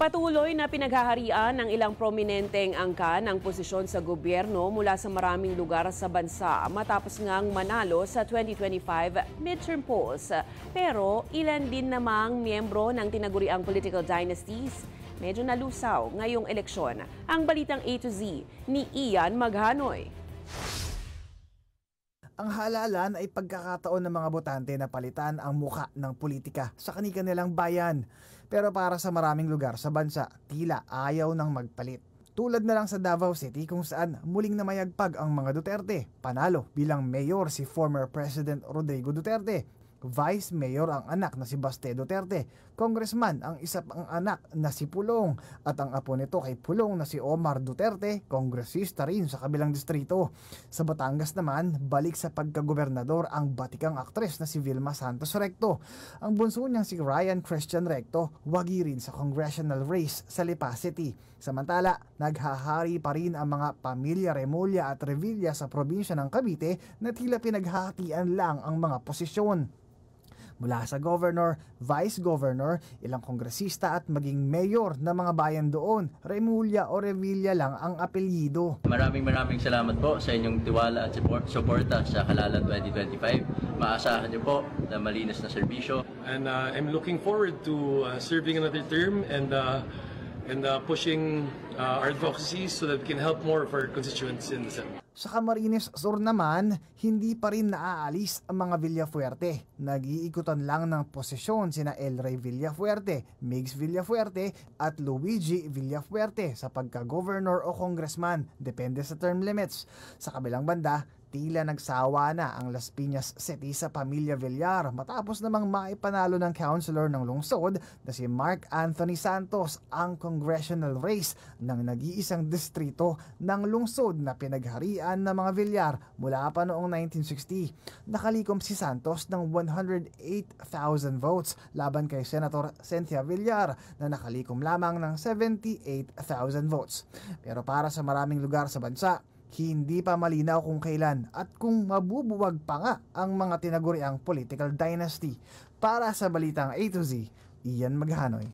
Patuloy na pinaghaharian ng ilang prominenteng angkan ang posisyon sa gobyerno mula sa maraming lugar sa bansa matapos ngang manalo sa 2025 midterm polls. Pero ilan din namang miyembro ng tinaguriang political dynasties medyo nalusaw ngayong eleksyon. Ang balitang A to Z ni Ian Maghanoy. Ang halalan ay pagkakataon ng mga botante na palitan ang muka ng politika sa kanilang bayan. Pero para sa maraming lugar sa bansa, tila ayaw nang magpalit. Tulad na lang sa Davao City kung saan muling namayagpag ang mga Duterte. Panalo bilang mayor si former President Rodrigo Duterte. Vice Mayor ang anak na si Baste Duterte, Congressman ang isa pang anak na si Pulong at ang apo nito kay Pulong na si Omar Duterte, kongresista rin sa kabilang distrito. Sa Batangas naman, balik sa pagkagobernador ang batikang aktres na si Vilma Santos Recto. Ang bunso niyang si Ryan Christian Recto, wagi rin sa congressional race sa Lipa City. Samantala, naghahari pa rin ang mga pamilya Remulla at Revilla sa probinsya ng Cavite na tila pinaghahatian lang ang mga posisyon. Mula sa governor, vice governor, ilang kongresista at maging mayor na mga bayan doon, Remulla o Revilla lang ang apelyido. Maraming salamat po sa inyong tiwala at suporta sa Halalan 2025. Maasahan niyo po na malinis na serbisyo. And I'm looking forward to serving another term and pushing our advocacy so that we can help more of our constituents in the Senate. Sa Camarines Sur naman, hindi pa rin naaalis ang mga Villafuerte. Nag-iikutan lang ng posisyon sina El Rey Villafuerte, Migs Villafuerte at Luigi Villafuerte sa pagka-governor o congressman, depende sa term limits. Sa kabilang banda, tila nagsawa na ang Las Piñas City sa pamilya Villar matapos namang maipanalo ng councilor ng lungsod na si Mark Anthony Santos ang congressional race ng nag-iisang distrito ng lungsod na pinagharian ng mga Villar mula pa noong 1960. Nakalikom si Santos ng 108,000 votes laban kay Senator Cynthia Villar na nakalikom lamang ng 78,000 votes. Pero para sa maraming lugar sa bansa, hindi pa malinaw kung kailan at kung mabubuwag pa nga ang mga tinaguriang political dynasty. Para sa Balitang A to Z, Ian Maghanoy.